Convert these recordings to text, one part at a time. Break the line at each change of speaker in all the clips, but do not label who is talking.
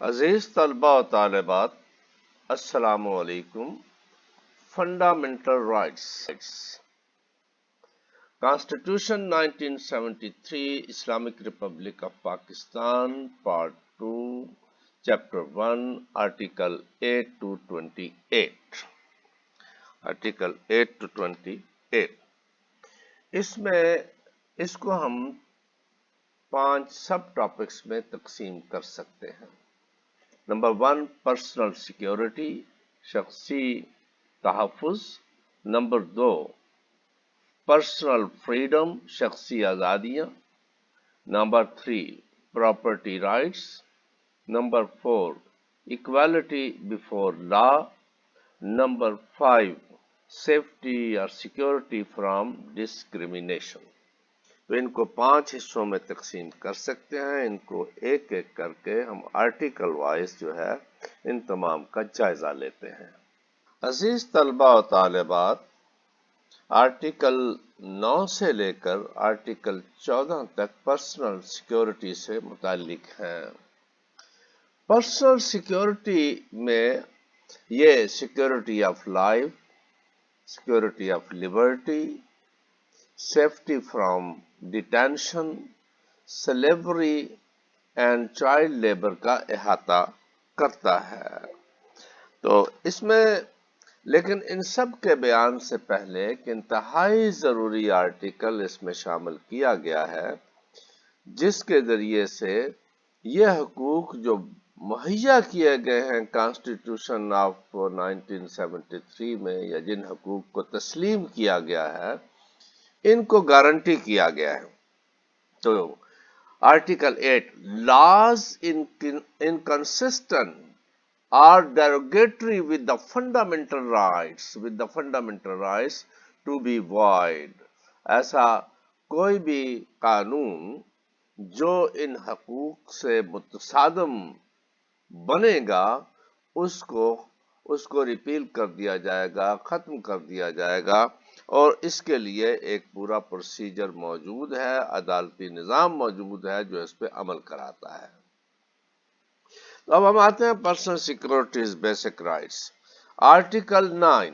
عزیز طلبہ و طالبات، السلام علیکم۔ Fundamental rights constitution 1973 Islamic republic of Pakistan part 2 chapter 1 article 8 to 28 article 8 to 28 اس کو ہم 5 سب ٹاپکس میں تقسیم کر سکتے ہیں۔ نمبر 1 پرسنل سیکیورٹی، شخصی تحفظ۔ نمبر 2 پرسنل فریڈم، شخصی آزادیاں۔ Number 3 property rights. Number 4 equality before law. Number 5 safety اور سیکیورٹی فرام ڈسکریمنیشن۔ تو ان کو 5 حصوں میں تقسیم کر سکتے ہیں۔ ان کو ایک ایک کر کے ہم آرٹیکل وائز جو ہے ان تمام کا جائزہ لیتے ہیں۔ عزیز طلبہ و طالبات، آرٹیکل 9 سے لے کر آرٹیکل 14 تک پرسنل سیکیورٹی سے متعلق ہیں۔ پرسنل سیکیورٹی میں یہ security of life, security of Liberty, safety from detention, slavery and child labour کا احاطہ کرتا ہے۔ تو اس میں لیکن ان سب کے بیان سے پہلے ایک انتہائی ضروری آرٹیکل اس میں شامل کیا گیا ہے، جس کے ذریعے سے یہ حقوق جو مہیا کیے گئے ہیں کانسٹیٹیوشن آف 1973 میں، یا جن حقوق کو تسلیم کیا گیا ہے، ان کو گارنٹی کیا گیا ہے۔ تو article 8 laws inconsistent or derogatory with the fundamental rights to be void۔ ایسا کوئی بھی قانون جو ان حقوق سے متصادم بنے گا اس کو ریپیل کر دیا جائے گا، ختم کر دیا جائے گا، اور اس کے لیے ایک پورا پروسیجر موجود ہے، عدالتی نظام موجود ہے جو اس پہ عمل کراتا ہے۔ اب ہم آتے ہیں personal securities basic rights. Article 9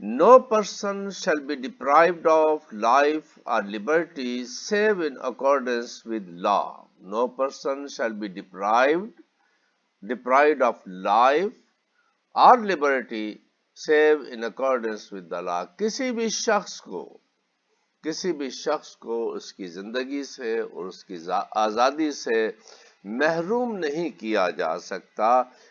No person shall be deprived of life or liberty save in accordance with law۔ No person shall be deprived of life or liberty save in accordance with the law۔ کسی بھی شخص کو اس کی زندگی سے اور اس کی آزادی سے محروم نہیں کیا جا سکتا،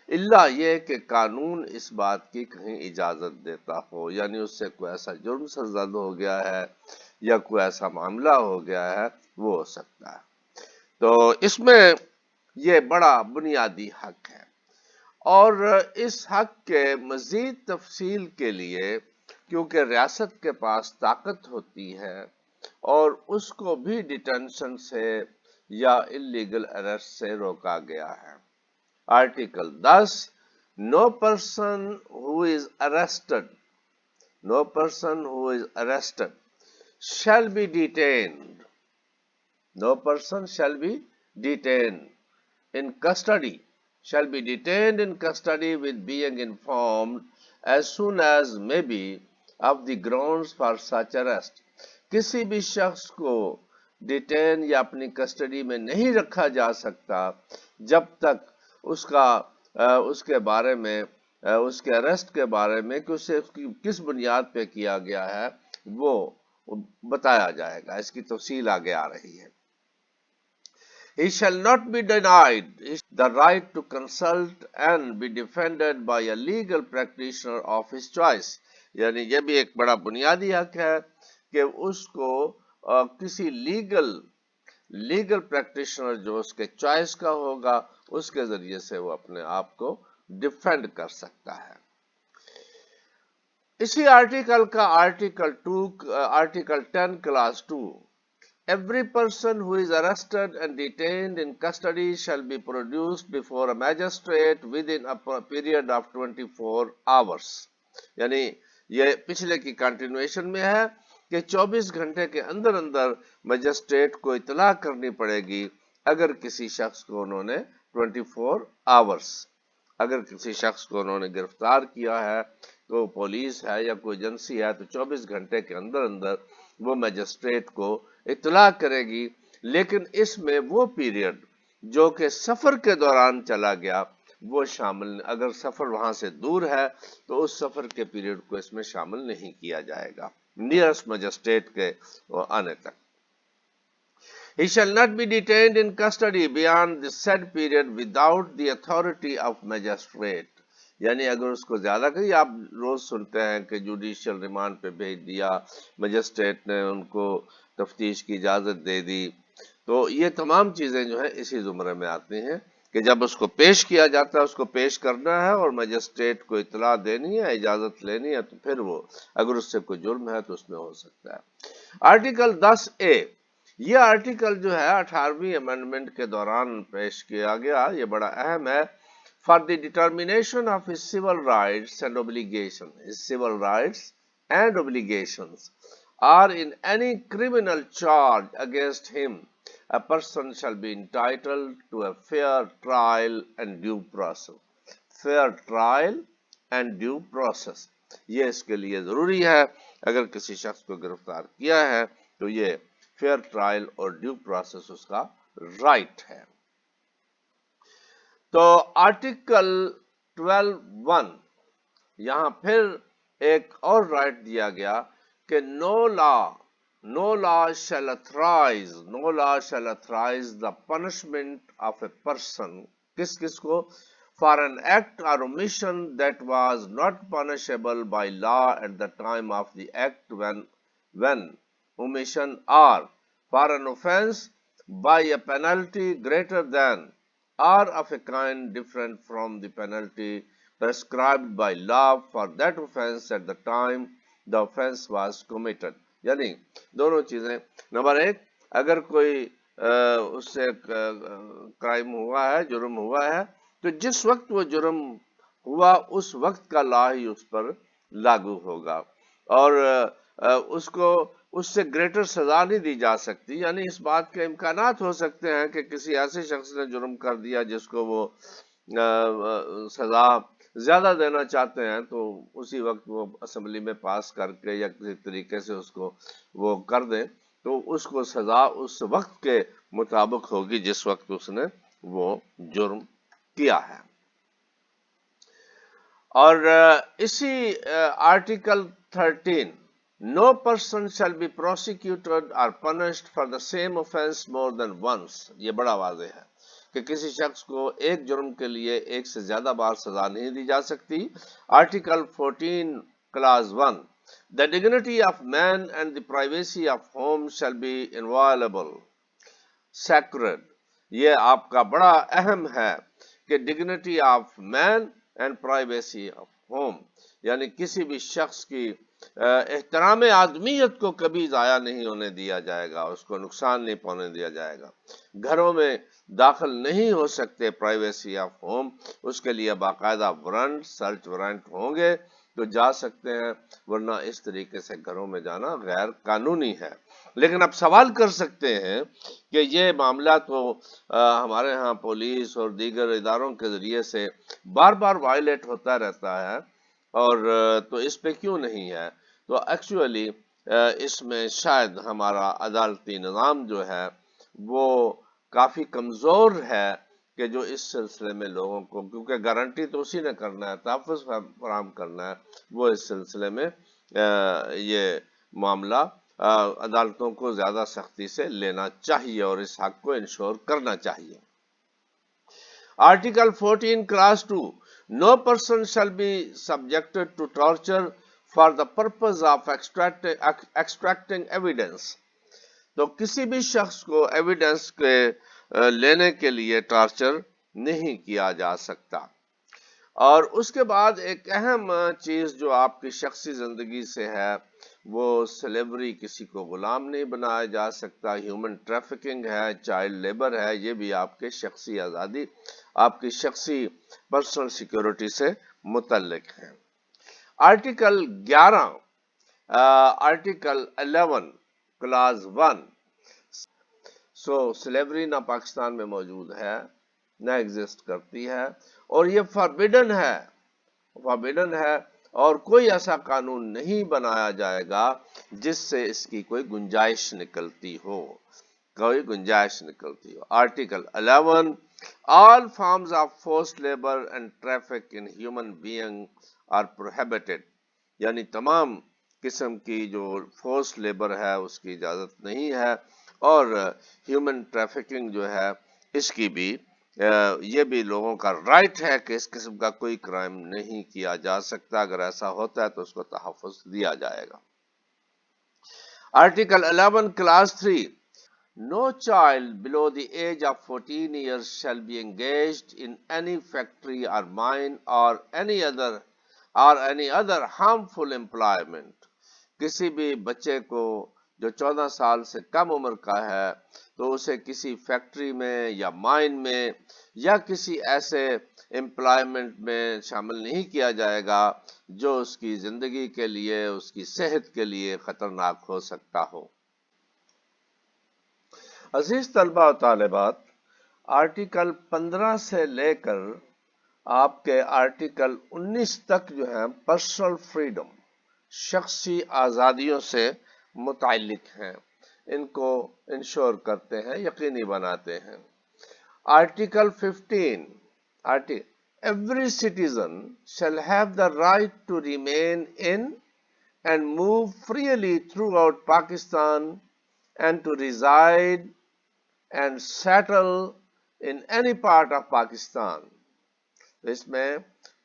الا یہ کہ قانون اس بات کی کہیں اجازت دیتا ہو، یعنی اس سے کوئی ایسا جرم سرزد ہو گیا ہے یا کوئی ایسا معاملہ ہو گیا ہے، وہ ہو سکتا ہے۔ تو اس میں یہ بڑا بنیادی حق ہے، اور اس حق کے مزید تفصیل کے لیے کیونکہ ریاست کے پاس طاقت ہوتی ہے اور اس کو بھی ڈیٹینشن سے یا اللیگل اریسٹ سے روکا گیا ہے۔ Article 10 No person who is arrested shall be detained in custody with being informed as soon as may be of the grounds for such arrest۔ کسی بھی شخص کو ڈیٹین یا اپنی کسٹڈی میں نہیں رکھا جا سکتا جب تک اس کے بارے میں، اس کے اریسٹ کے بارے میں کہ اسے کس بنیاد پہ کیا گیا ہے وہ بتایا جائے گا۔ اس کی تفصیل آگے آ رہی ہے۔ He shall not be denied the right to consult and be defended by a legal practitioner of his choice۔ یعنی یہ بھی ایک بڑا بنیادی حق ہے کہ اس کو کسی لیگل پریکٹیشنر جو اس کے چوائس کا ہوگا، اس کے ذریعے سے وہ اپنے آپ کو ڈیفینڈ کر سکتا ہے۔ اسی آرٹیکل کا article 10 class 2 Every person who is arrested and detained in custody shall be produced before a magistrate within a period of 24 hours۔ یعنی یہ پچھلے کی کنٹینویشن میں ہے کہ 24 گھنٹے کے اندر مجسٹریٹ کو اطلاع کرنی پڑے گی اگر کسی شخص کو انہوں نے 24 آورس. اگر کسی شخص کو انہوں نے گرفتار کیا ہے تو پولیس ہے یا کوئی ایجنسی ہے تو 24 گھنٹے کے اندر اندر وہ میجسٹریٹ کو اطلاع کرے گی. لیکن اس میں وہ پیریڈ جو کہ سفر کے دوران چلا گیا وہ شامل، اگر سفر وہاں سے دور ہے تو اس سفر کے پیریڈ کو اس میں شامل نہیں کیا جائے گا نیئرسٹ میجسٹریٹ کے آنے تک. He shall not be detained in custody beyond the said period without the authority of magistrate. یعنی اگر اس کو زیادہ کہیں، آپ روز سنتے ہیں کہ جوڈیشل ریمانڈ پہ بھیج دیا، مجسٹریٹ نے ان کو تفتیش کی اجازت دے دی، تو یہ تمام چیزیں جو ہیں اسی زمرے میں آتی ہیں کہ جب اس کو پیش کیا جاتا ہے، اس کو پیش کرنا ہے اور مجسٹریٹ کو اطلاع دینی ہے، اجازت لینی ہے، تو پھر وہ اگر اس سے کوئی جرم ہے تو اس میں ہو سکتا ہے. آرٹیکل 10A، یہ آرٹیکل جو ہے 18ویں امینڈمنٹ کے دوران پیش کیا گیا، یہ بڑا اہم ہے. For the determination of his civil rights and obligations, his civil rights and obligations, or in any criminal charge against him, a person shall be entitled to a fair trial and due process. Fair trial and due process. یہ اس کے لیے ضروری ہے. اگر کسی شخص کو گرفتار کیا ہے تو یہ فیئر ٹرائل اور ڈیو پروسیس اس کا رائٹ ہے. تو آرٹیکل 12(1) یہاں پھر ایک اور رائٹ دیا گیا کہ no law shall authorize the punishment of a person. کس کو؟ For an act or omission that was not punishable by law at the time of the act when omission, or for an offense by a penalty greater than or of a kind different from the penalty prescribed by law for that offense at the time the offense was committed. یعنی دونوں چیزیں. Number 1، اگر کوئی اس سے crime ہوا ہے، جرم ہوا ہے، تو جس وقت وہ جرم ہوا اس وقت کا لا ہی اس پر لاگو ہوگا، اور اس کو اس سے گریٹر سزا نہیں دی جا سکتی. یعنی اس بات کے امکانات ہو سکتے ہیں کہ کسی ایسے شخص نے جرم کر دیا جس کو وہ سزا زیادہ دینا چاہتے ہیں، تو اسی وقت وہ اسمبلی میں پاس کر کے یا کسی طریقے سے اس کو وہ کر دیں، تو اس کو سزا اس وقت کے مطابق ہوگی جس وقت اس نے وہ جرم کیا ہے. اور اسی article 13، no person shall be prosecuted or punished for the same offense more than once. یہ بڑا واضح ہے کہ کسی شخص کو ایک جرم کے لیے ایک سے زیادہ بار سزا نہیں دی جا سکتی. Article 14 clause 1، the dignity of man and the privacy of home shall be inviolable, sacred. یہ آپ کا بڑا اہم ہے کہ dignity of man and privacy of home, یعنی کسی بھی شخص کی احترام آدمیت کو کبھی ضائع نہیں ہونے دیا جائے گا، اس کو نقصان نہیں پہنچنے دیا جائے گا. گھروں میں داخل نہیں ہو سکتے، پرائیویسی آف ہوم، اس کے لیے باقاعدہ وارنٹ، سرچ وارنٹ ہوں گے تو جا سکتے ہیں، ورنہ اس طریقے سے گھروں میں جانا غیر قانونی ہے. لیکن اب سوال کر سکتے ہیں کہ یہ معاملہ تو ہمارے ہاں پولیس اور دیگر اداروں کے ذریعے سے بار بار وائلیٹ ہوتا رہتا ہے، اور تو اس پہ کیوں نہیں ہے؟ تو ایکچولی اس میں شاید ہمارا عدالتی نظام جو ہے وہ کافی کمزور ہے کہ جو اس سلسلے میں لوگوں کو، کیونکہ گارنٹی تو اسی نے کرنا ہے، تحفظ فراہم کرنا ہے، وہ اس سلسلے میں یہ معاملہ عدالتوں کو زیادہ سختی سے لینا چاہیے اور اس حق کو انشور کرنا چاہیے. Article 14 clause 2، no person shall be subjected to torture for the purpose of extracting evidence. تو کسی بھی شخص کو ایویڈنس کے لینے کے لیے ٹارچر نہیں کیا جا سکتا. اور اس کے بعد ایک اہم چیز جو آپ کی شخصی زندگی سے ہے وہ سلیوری، کسی کو غلام نہیں بنایا جا سکتا، ہیومن ٹریفکنگ ہے، چائلڈ لیبر ہے، یہ بھی آپ کے شخصی آزادی، آپ کی شخصی پرسنل سیکیورٹی سے متعلق ہے. آرٹیکل 11، آرٹیکل 11 clause 1، سلیوری نہ پاکستان میں موجود ہے نہ ایگزسٹ کرتی ہے اور یہ فاربیڈن ہے اور کوئی ایسا قانون نہیں بنایا جائے گا جس سے اس کی کوئی گنجائش نکلتی ہو. Article 11 all forms of forced labor and traffic in human being are prohibited. یعنی تمام قسم کی جو فورس لیبر ہے اس کی اجازت نہیں ہے اور ہیومن ٹریفکنگ جو ہے اس کی بھی یہ بھی لوگوں کا رائٹ ہے کہ اس قسم کا کوئی کرائم نہیں کیا جا سکتا. اگر ایسا ہوتا ہے تو اس کو تحفظ دیا جائے گا. Article 11 class 3 No child below the age of 14 years shall be engaged in any factory or mine or any other harmful employment. کسی بھی بچے کو جو 14 سال سے کم عمر کا ہے تو اسے کسی فیکٹری میں یا مائن میں یا کسی ایسے امپلائمنٹ میں شامل نہیں کیا جائے گا جو اس کی زندگی کے لیے اس کی صحت کے لیے خطرناک ہو سکتا ہو. عزیز طلبہ و طالبات، آرٹیکل 15 سے لے کر آپ کے آرٹیکل 19 تک جو ہے پرسنل فریڈم، شخصی آزادیوں سے متعلق ہیں. ان کو انشور کرتے ہیں، یقینی بناتے ہیں. Article 15 Every citizen shall have the right to remain in and move freely throughout Pakistan and to reside and settle in any part of Pakistan. اس میں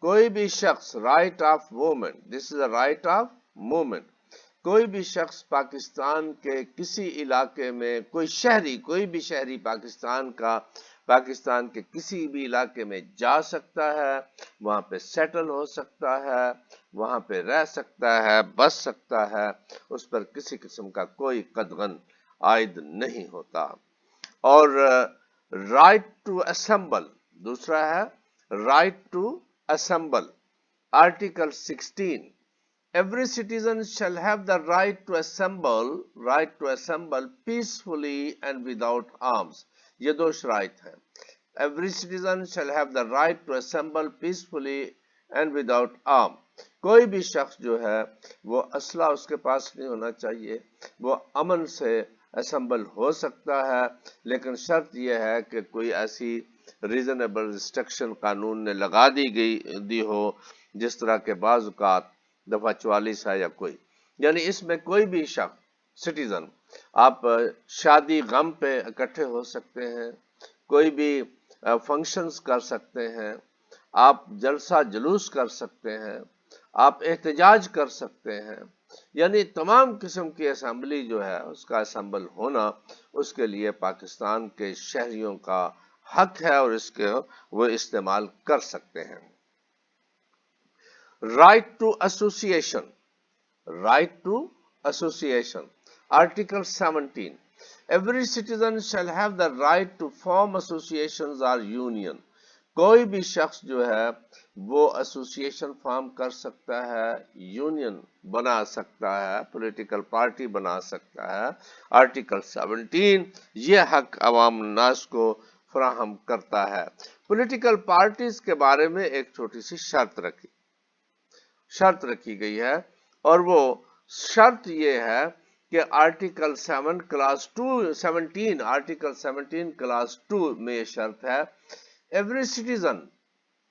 کوئی بھی شخص right of movement, this is a right of movement, کوئی بھی شخص پاکستان کے کسی علاقے میں کوئی بھی شہری پاکستان کے کسی بھی علاقے میں جا سکتا ہے، وہاں پہ سیٹل ہو سکتا ہے، وہاں پہ رہ سکتا ہے، بس سکتا ہے، اس پر کسی قسم کا کوئی قدغن عائد نہیں ہوتا. اور رائٹ ٹو اسمبل، دوسرا ہے right to assemble. Article 16 Every citizen shall have the right to assemble peacefully and without arms. یہ دو شرائط ہیں. Every citizen shall have the right to assemble peacefully and without arms. کوئی بھی شخص جو ہے وہ اسلحہ اس کے پاس نہیں ہونا چاہیے، وہ امن سے اسمبل ہو سکتا ہے، لیکن شرط یہ ہے کہ کوئی ایسی ریزنیبل ریسٹرکشن قانون نے لگا دی ہو، جس طرح کے بعض اوقات دفعہ 44 ہے یا کوئی، یعنی اس میں کوئی بھی شخص سٹیزن، آپ شادی غم پہ اکٹھے ہو سکتے ہیں، کوئی بھی فنکشنز کر سکتے ہیں، آپ جلسہ جلوس کر سکتے ہیں، آپ احتجاج کر سکتے ہیں، یعنی تمام قسم کی اسمبلی جو ہے اس کا اسمبل ہونا اس کے لیے پاکستان کے شہریوں کا حق ہے اور اس کے وہ استعمال کر سکتے ہیں. Right to association. Article 17 Every citizen shall have the right to form associations or union. کوئی بھی شخص جو ہے وہ ایسوسیشن فارم کر سکتا ہے، یونین بنا سکتا ہے، پولیٹیکل پارٹی بنا سکتا ہے. آرٹیکل 17 یہ حق عوام الناس کو فراہم کرتا ہے. پولیٹیکل پارٹیز کے بارے میں ایک چھوٹی سی شرط رکھی گئی ہے، اور وہ شرط یہ ہے کہ آرٹیکل 17 کلاس 2 میں یہ شرط ہے: Every citizen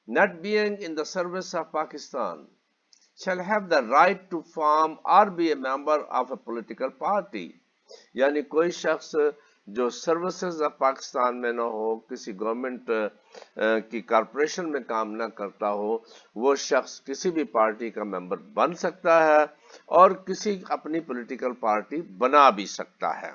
not being in the service of Pakistan shall have the right to form or be a member of a political party. یعنی کوئی شخص جو سروسز آف پاکستان میں نہ ہو، کسی گورنمنٹ کی کارپوریشن میں کام نہ کرتا ہو، وہ شخص کسی بھی پارٹی کا ممبر بن سکتا ہے اور کسی اپنی پولیٹیکل پارٹی بنا بھی سکتا ہے.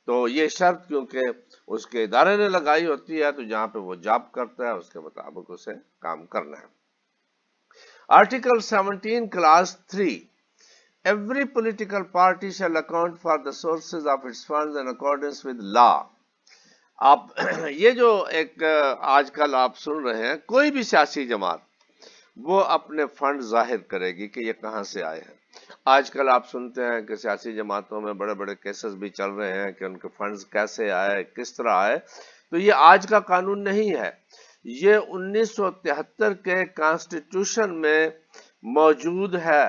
تو یہ شرط کیونکہ اس کے ادارے نے لگائی ہوتی ہے، تو جہاں پہ وہ جاب کرتا ہے اس کے مطابق اسے کام کرنا ہے. Article 17 class 3 Every political party shall account for the sources of its funds in accordance with law. آپ یہ جو ایک آج کل آپ سن رہے ہیں، کوئی بھی سیاسی جماعت وہ اپنے فنڈ ظاہر کرے گی کہ یہ کہاں سے آئے ہیں. آج کل آپ سنتے ہیں کہ سیاسی جماعتوں میں بڑے بڑے کیسز بھی چل رہے ہیں کہ ان کے فنڈز کیسے آئے، کس طرح آئے. تو یہ آج کا قانون نہیں ہے. یہ 1973 کے کانسٹیٹیوشن میں موجود ہے،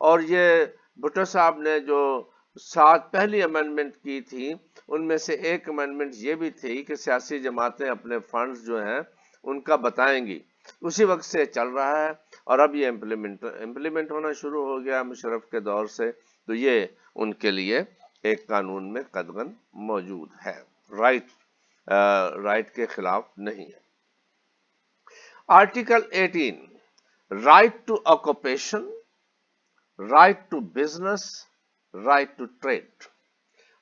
اور یہ بھٹو صاحب نے جو 7 پہلی امینڈمنٹ کی تھی ان میں سے ایک امینڈمنٹ یہ بھی تھی کہ سیاسی جماعتیں اپنے فنڈز جو ہیں ان کا بتائیں گی، اسی وقت سے چل رہا ہے، اور اب یہ امپلیمنٹ ہونا شروع ہو گیا مشرف کے دور سے، تو یہ ان کے لیے ایک قانون میں قدغن موجود ہے، رائٹ کے خلاف نہیں ہے۔ Article 18 right to occupation, right to business, right to trade.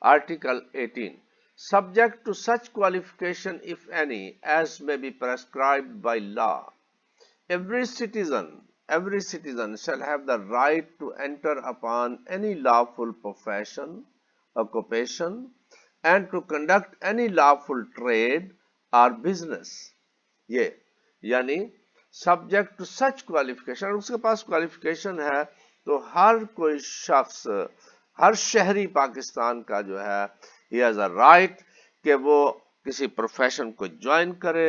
Article 18 subject to such qualification if any as may be prescribed by law, every citizen shall have the right to enter upon any lawful profession, occupation, and to conduct any lawful trade or business. یہ یعنی subject to such qualification, اس کے پاس qualification ہے تو ہر کوئی شخص، ہر شہری پاکستان کا جو ہے ہی ہیز اے رائٹ کہ وہ کسی پروفیشن کو جوائن کرے،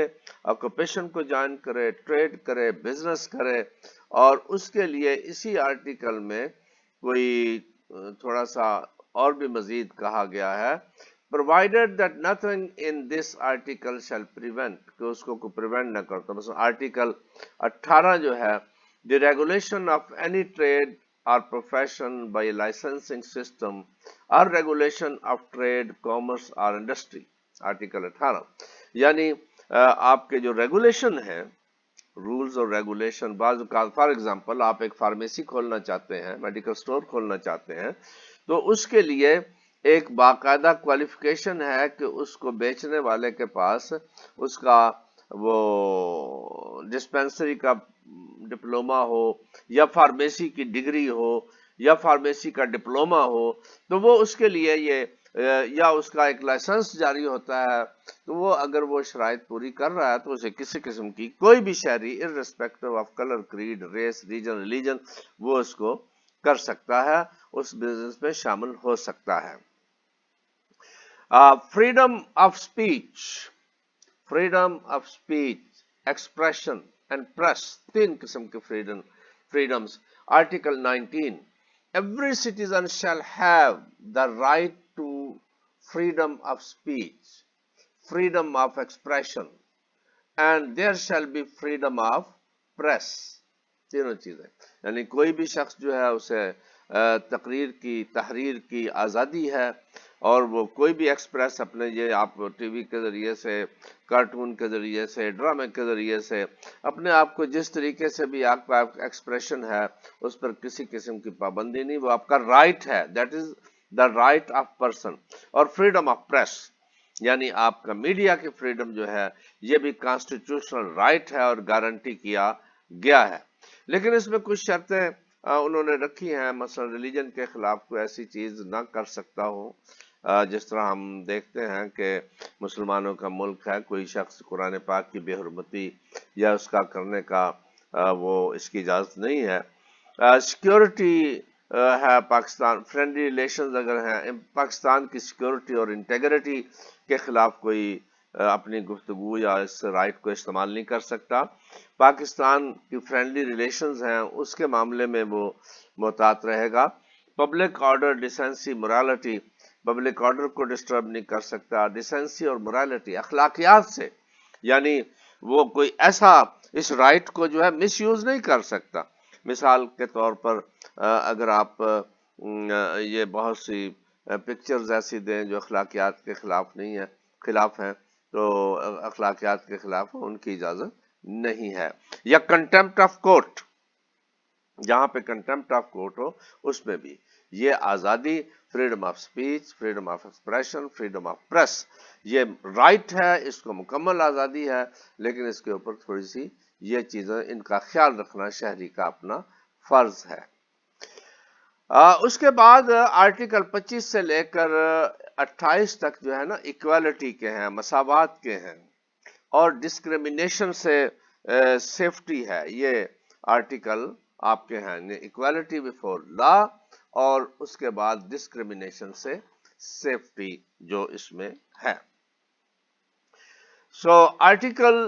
آکوپیشن کو جوائن کرے، ٹریڈ کرے، بزنس کرے، اور اس کے لیے اسی آرٹیکل میں کوئی تھوڑا سا اور بھی مزید کہا گیا ہے، provided that nothing in this article shall prevent، کہ اس کو کوئی پریونٹ نہ کرتا۔ مثلا آرٹیکل 18 جو ہے the regulation of any trade or profession by a licensing system or regulation of trade, commerce or industry، article 18 یعنی آپ کے جو ریگولیشن ہیں، رولز اور ریگولیشن، بعض اوقات فار ایگزامپل آپ ایک فارمیسی کھولنا چاہتے ہیں، میڈیکل سٹور کھولنا چاہتے ہیں، تو اس کے لیے ایک باقاعدہ کوالیفکیشن ہے کہ اس کو بیچنے والے کے پاس اس کا وہ ڈسپینسری کا ڈپلوما ہو، یا فارمیسی کی ڈگری ہو، یا فارمیسی کا ڈپلوما ہو، تو وہ اس کے لیے یہ یا اس کا ایک لائسنس جاری ہوتا ہے، تو وہ اگر وہ شرائط پوری کر رہا ہے تو اسے کسی قسم کی کوئی بھی شہری irrespective of colour, creed, race, region, religion, وہ اس کو کر سکتا ہے، اس بزنس میں شامل ہو سکتا ہے۔ Freedom of speech, expression and press, 3 قسم کے freedoms. Article 19 every citizen shall have the right to freedom of speech, freedom of expression, and there shall be freedom of press۔ تینوں چیزیں، یعنی کوئی بھی شخص جو ہے اسے تقریر کی، تحریر کی آزادی ہے، اور وہ کوئی بھی ایکسپریس اپنے، یہ آپ ٹی وی کے ذریعے سے، کارٹون کے ذریعے سے، ڈرامے کے ذریعے سے اپنے آپ کو جس طریقے سے بھی آپ کا ایکسپریشن ہے اس پر کسی قسم کی پابندی نہیں، وہ آپ کا رائٹ ہے، that is the right of person. اور فریڈم آف پریس یعنی آپ کا میڈیا کی فریڈم جو ہے یہ بھی کانسٹیٹیوشنل رائٹ ہے اور گارنٹی کیا گیا ہے، لیکن اس میں کچھ شرطیں انہوں نے رکھی ہیں، مثلا ریلیجن کے خلاف کوئی ایسی چیز نہ کر سکتا ہو، جس طرح ہم دیکھتے ہیں کہ مسلمانوں کا ملک ہے، کوئی شخص قرآن پاک کی بے حرمتی یا اس کا کرنے کا وہ اس کی اجازت نہیں ہے۔ سیکیورٹی ہے پاکستان، فرینڈلی ریلیشنز اگر ہیں، پاکستان کی سیکیورٹی اور انٹیگریٹی کے خلاف کوئی اپنی گفتگو یا اس رائٹ کو استعمال نہیں کر سکتا۔ پاکستان کی فرینڈلی ریلیشنز ہیں اس کے معاملے میں وہ محتاط رہے گا۔ Public order, decency, morality، public order کو ڈسٹرب نہیں کر سکتا، ڈیسنسی اور morality اخلاقیات سے، یعنی وہ کوئی ایسا اس رائٹ کو جو ہے مس یوز نہیں کر سکتا۔ مثال کے طور پر اگر آپ یہ بہت سی پکچرز ایسی دیں جو اخلاقیات کے خلاف ہیں تو اخلاقیات کے خلاف ان کی اجازت نہیں ہے۔ یا کنٹمپٹ آف کورٹ، جہاں پہ کنٹمپٹ آف کورٹ ہو اس میں بھی یہ آزادی، freedom of speech, freedom of expression, freedom of press, یہ رائٹ ہے، اس کو مکمل آزادی ہے، لیکن اس کے اوپر تھوڑی سی یہ چیزیں ان کا خیال رکھنا شہری کا اپنا فرض ہے۔ اس کے بعد آرٹیکل 25 سے لے کر 28 تک جو ہے نا ایکوالٹی کے ہیں، مساوات کے ہیں، اور ڈسکریمنیشن سے سیفٹی ہے، یہ آرٹیکل آپ کے ہیں، ایکوالٹی بیفور لا، اور اس کے بعد ڈسکریمنیشن سے سیفٹی جو اس میں ہے۔ So article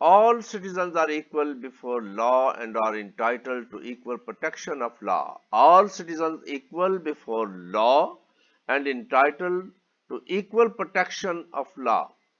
all citizens are equal before law and are entitled to equal protection of law. All citizens equal before law and entitled to equal protection of law.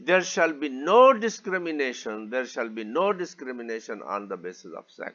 There shall be no discrimination, there shall be no discrimination on the basis of sex.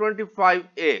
25A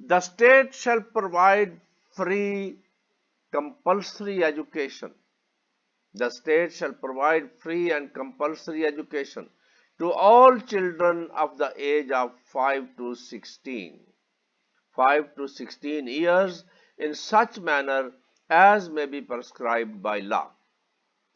The state shall provide free compulsory education. The state shall provide free and compulsory education to all children of the age of 5 to 16. 5 to 16 years in such manner as may be prescribed by law.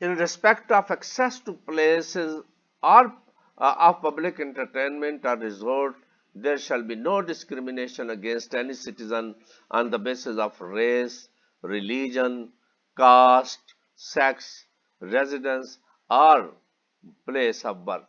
in respect of access to places or of public entertainment or resort, there shall be no discrimination against any citizen on the basis of race, religion, caste, sex, residence or place of birth.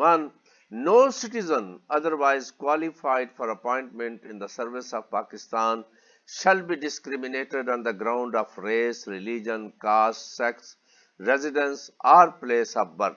1, no citizen otherwise qualified for appointment in the service of Pakistan shall be discriminated on the ground of race, religion, caste, sex, residence or place of birth.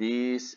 20,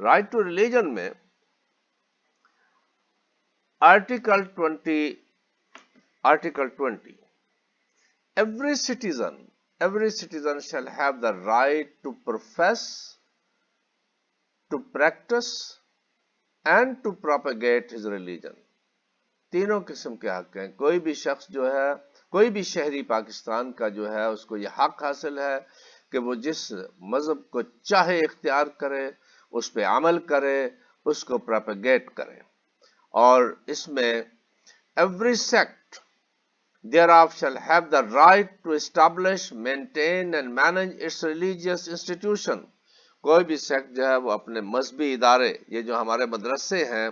right to religion میں article 20 every citizen shall have the right to profess, to practice and to propagate his religion. تینوں قسم کے حق ہیں. کوئی بھی شخص جو ہے، کوئی بھی شہری پاکستان کا جو ہے، اس کو یہ حق حاصل ہے کہ وہ جس مذہب کو چاہے اختیار کرے، اس پہ عمل کرے، اس کو پروپیگیٹ کرے. اور اس میں every sect thereof shall have the right to establish, maintain and manage its religious institution. کوئی بھی سیکٹ جو ہے وہ اپنے مذہبی ادارے، یہ جو ہمارے مدرسے ہیں،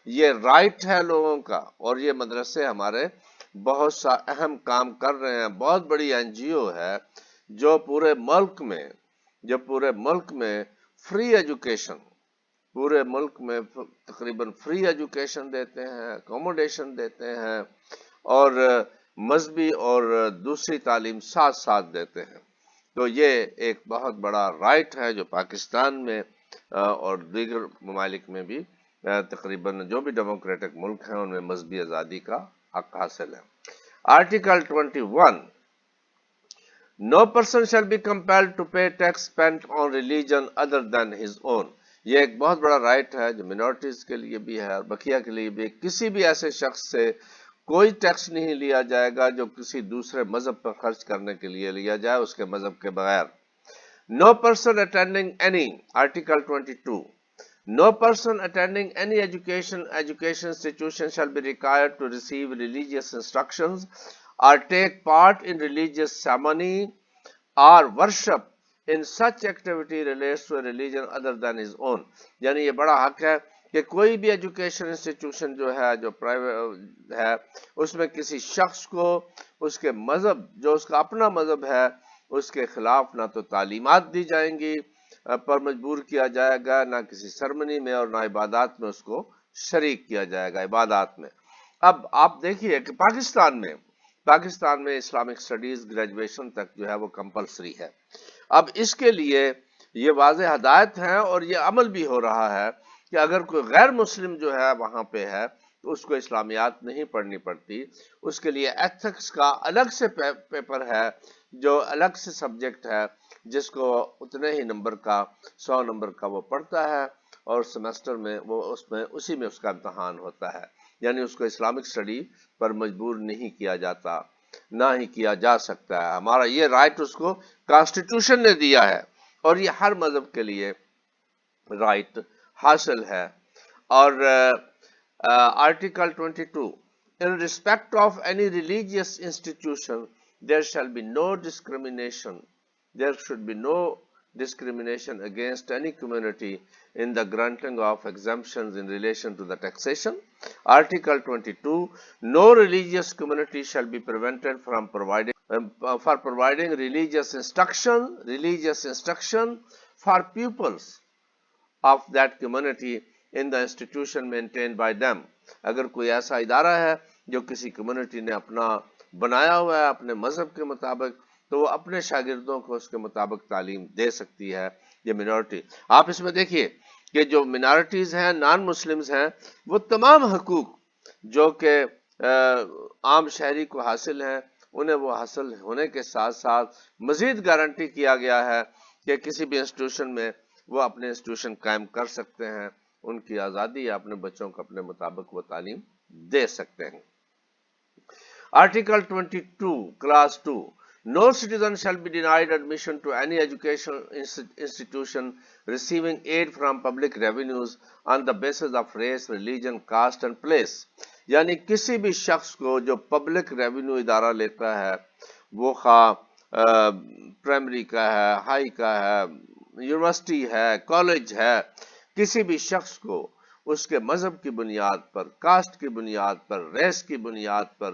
یہ رائٹ ہے لوگوں کا، اور یہ مدرسے ہمارے بہت سا اہم کام کر رہے ہیں. بہت بڑی NGO ہے جو پورے ملک میں فری ایجوکیشن، پورے ملک میں تقریباً فری ایجوکیشن دیتے ہیں، اکوموڈیشن دیتے ہیں، اور مذہبی اور دوسری تعلیم ساتھ ساتھ دیتے ہیں. تو یہ ایک بہت بڑا رائٹ ہے جو پاکستان میں اور دیگر ممالک میں بھی تقریباً جو بھی ڈیموکریٹک ملک ہیں ان میں مذہبی آزادی کا حق حاصل ہے. Article 21 No person shall be compelled to pay tax spent on religion other than his own. یہ ایک بہت بڑا رائٹ ہے جو منورٹیز کے لیے بھی ہے اور بقیہ کے لیے بھی. کسی بھی ایسے شخص سے کوئی ٹیکس نہیں لیا جائے گا جو کسی دوسرے مذہب پر خرچ کرنے کے لیے لیا جائے اس کے مذہب کے بغیر. No person attending any, Article 22, no person attending any education institution shall be required to receive religious instructions or take part in religious ceremony or worship in such activity relates to a religion other than his own. یعنی یہ بڑا حق ہے کہ کوئی بھی education institution جو ہے، جو پرائیویٹ ہے، اس میں کسی شخص کو اس کے مذہب، جو اس کا اپنا مذہب ہے، اس کے خلاف نہ تو تعلیمات دی جائیں گی، پر مجبور کیا جائے گا، نہ کسی سرمنی میں اور نہ عبادات میں اس کو شریک کیا جائے گا عبادات میں. اب آپ دیکھیے کہ پاکستان میں اسلامک اسٹڈیز گریجویشن تک جو ہے وہ کمپلسری ہے. اب اس کے لیے یہ واضح ہدایت ہے اور یہ عمل بھی ہو رہا ہے کہ اگر کوئی غیر مسلم جو ہے وہاں پہ ہے تو اس کو اسلامیات نہیں پڑھنی پڑتی. اس کے لیے ایتھکس کا الگ سے پیپر ہے جو الگ سے سبجیکٹ ہے، جس کو اتنے ہی نمبر کا 100 نمبر کا وہ پڑھتا ہے اور سیمسٹر میں وہ اسی میں اس کا امتحان ہوتا ہے. یعنی اس کو اسلامک اسٹڈی پر مجبور نہیں کیا جاتا، نہ ہی کیا جا سکتا ہے. ہمارا یہ رائٹ اس کو کانسٹیٹیوشن نے دیا ہے اور یہ ہر مذہب کے لیے رائٹ حاصل ہے. اور article 22 in respect of any religious institution there shall be no discrimination, there should be no discrimination against any community in the granting of exemptions in relation to the taxation. Article 22 no religious community shall be prevented from providing religious instruction for pupils of that community in the institution maintained by them. اگر کوئی ایسا ادارہ ہے جو کسی community نے اپنا بنایا ہوا ہے اپنے مذہب کے مطابق، تو وہ اپنے شاگردوں کو اس کے مطابق تعلیم دے سکتی ہے. یہ منورٹی، آپ اس میں دیکھیے کہ جو منارٹیز ہیں، نان مسلمز ہیں، وہ تمام حقوق جو کہ عام شہری کو حاصل ہیں، انہیں وہ حاصل ہونے کے ساتھ ساتھ مزید گارنٹی کیا گیا ہے کہ کسی بھی انسٹیٹیوشن میں وہ اپنے انسٹیٹیوشن قائم کر سکتے ہیں. ان کی آزادی ہے، اپنے بچوں کو اپنے مطابق وہ تعلیم دے سکتے ہیں. Article 22 class 2 No citizen shall be denied admission to any educational institution receiving aid from public revenues on the basis of race, religion, caste and place. یعنی کسی بھی شخص کو جو پبلک ریونیو ادارہ لیتا ہے، وہ خواہ پرائمری کا ہے، ہائی کا ہے، یونیورسٹی ہے، کالج ہے، کسی بھی شخص کو اس کے مذہب کی بنیاد پر، کاسٹ کی بنیاد پر، ریس کی بنیاد پر،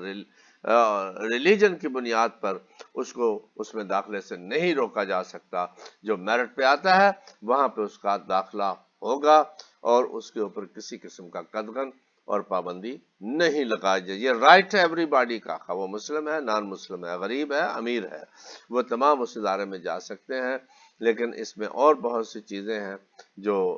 ریلیجن کی بنیاد پر اس کو اس میں داخلے سے نہیں روکا جا سکتا. جو میرٹ پہ آتا ہے وہاں پہ اس کا داخلہ ہوگا اور اس کے اوپر کسی قسم کا قدغن اور پابندی نہیں لگائی جائے. یہ رائٹ ہے ایوری باڈی کا، خواہ وہ مسلم ہے، نان مسلم ہے، غریب ہے، امیر ہے، وہ تمام اس ادارے میں جا سکتے ہیں. لیکن اس میں اور بہت سی چیزیں ہیں جو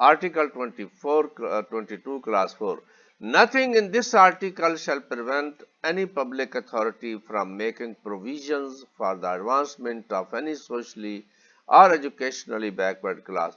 Article 24, 22, Class 4. Nothing in this article shall prevent any public authority from making provisions for the advancement of any socially or educationally backward class.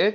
1,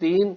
3,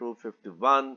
251,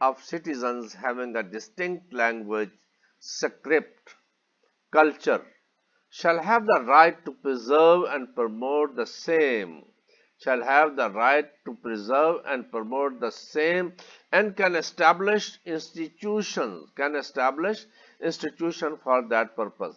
of citizens having a distinct language, script, culture shall have the right to preserve and promote the same, shall have the right to preserve and promote the same and can establish institution for that purpose।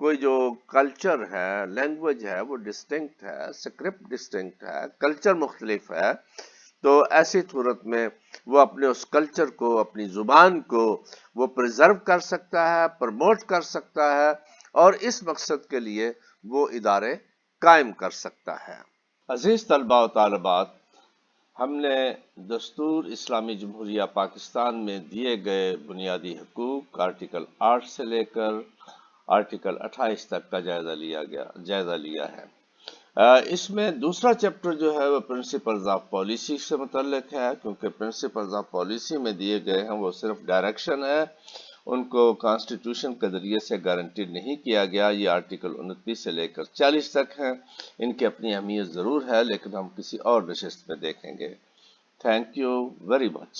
کوئی جو culture ہے، language ہے، وہ distinct ہے، script distinct ہے، culture مختلف ہے، تو ایسی صورت میں وہ اپنے اس کلچر کو، اپنی زبان کو وہ پریزرو کر سکتا ہے، پروموٹ کر سکتا ہے، اور اس مقصد کے لیے وہ ادارے قائم کر سکتا ہے۔ عزیز طلباء و طالبات، ہم نے دستور اسلامی جمہوریہ پاکستان میں دیے گئے بنیادی حقوق آرٹیکل 8 سے لے کر آرٹیکل 28 تک کا جائزہ لیا ہے۔ اس میں دوسرا چیپٹر جو ہے وہ پرنسپلز آف پالیسی سے متعلق ہے، کیونکہ پرنسپلز آف پالیسی میں دیے گئے ہیں وہ صرف ڈائریکشن ہے، ان کو کانسٹیٹیوشن کے ذریعے سے گارنٹیڈ نہیں کیا گیا۔ یہ آرٹیکل 29 سے لے کر 40 تک ہیں، ان کی اپنی اہمیت ضرور ہے، لیکن ہم کسی اور نشست میں دیکھیں گے۔ Thank you very much.